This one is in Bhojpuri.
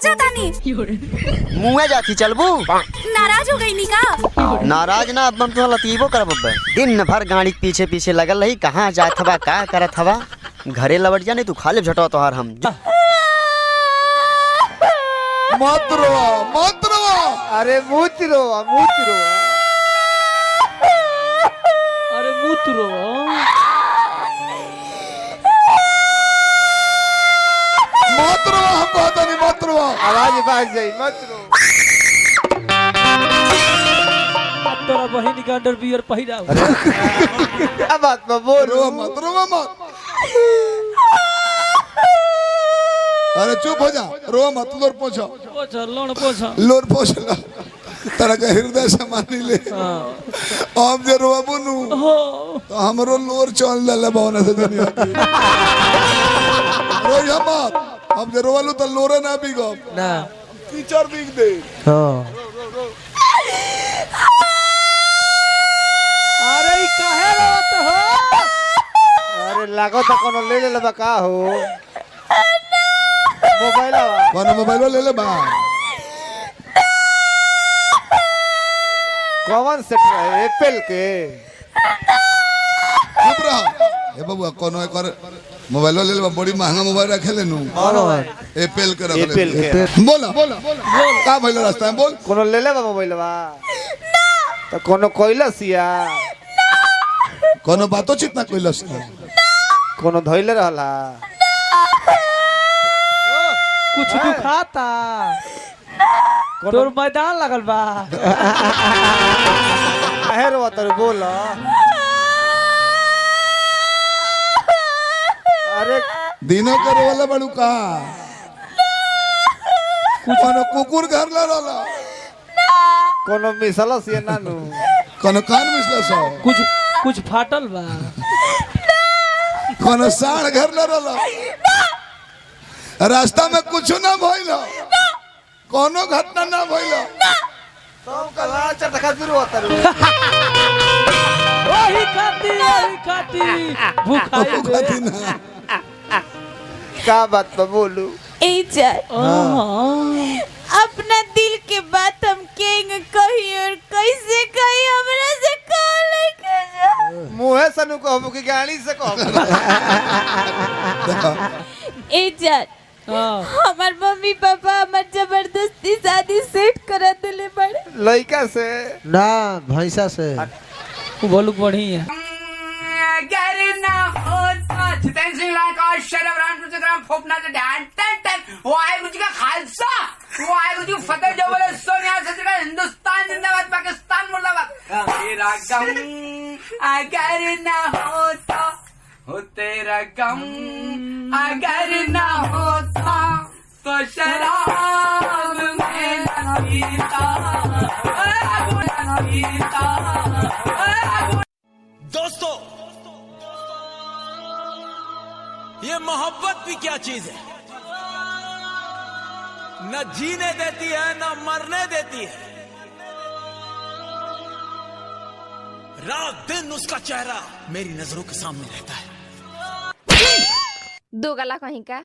जाता नहीं मुँह जाती चलबू नाराज हो गई नी का नाराज ना अब हम तो लतीबो करब दिन भर गाड़ी के पीछे पीछे लगल रही कहाँ जात हवा का करत हवा घरे लौट जाने तू खाले झटो तोहार हम मत रोवा अरे मूत रोवा अरे मूत रोवा हम कहता नहीं मत रोवा आवाज बाज जाई मत रो तोरा बहिन के अंडरवियर पहिरा क्या बात में बोल रोवा मत अरे चुप हो जा रोवा मत लोर पोछो लोर पोछ ला तेरा का हृदय से मान ले अब जे रोवा बुनु तो हमरो लोर चल ले भावना से दुनिया की रोया मत अब जे रोवालू तो लोरे ना बिगो ना टीचर बिग दे अरे ई काहे रोत हो अरे लागो तो कोनो ले ले का हो मोबाइल ले ले बा कौन सेट है एप्पल के चुप रहा ए बबुआ कोनो एक मोबाइल ले ले बा बड़ी महंगा मोबाइल रखे ले नु एप्पल के रख ले बोला का भइल रास्ता में बोल कोनो ले ले मोबाइलवा तो कोनो कोइलसिया कोनो बातो चित ना कोइलस कोनो धइले रहला कुछ दुखाता तोर मैदान लगल बा काहे रोत रे बोल अरे दिनों के रोला बड़ू का कोनो कुकुर घर ला रहला कोनो मिसलस ये नानू कोनो कान मिसला सो कुछ फाटल बा कोनो साढ़ घर ला रहला रास्ता में कुछ ना भइल कोनो घटना ना भइल सब कला चटका फिर होत रे ओही खाती भूखाई ना का बात तो बोलू अपना दिल के बात हम केंगे कही और कैसे कही हमरा से कॉल कर मुंह सनु कहबो कि गाड़ी से कहबो हमार मम्मी पापा हमार जबरदस्ती शादी सेट करा दिले बड़े लड़का से ना भैंसा से बोलू बढ़िया करना होता जितेंद्र सिंह लाइक और शरद राम ग्राम फोपना से ध्यान टन वाहिगुरु जी का खालसा वाहिगुरु जी फतेह जो बोले सोनिया से हिंदुस्तान जिंदाबाद पाकिस्तान मुर्दाबाद तेरा गम अगर ना होता हो तेरा गम अगर ना होता तो शराब में न पीता दोस्तों ये मोहब्बत भी क्या चीज है न जीने देती है न मरने देती है रात दिन उसका चेहरा मेरी नजरों के सामने रहता है दो गला कहीं का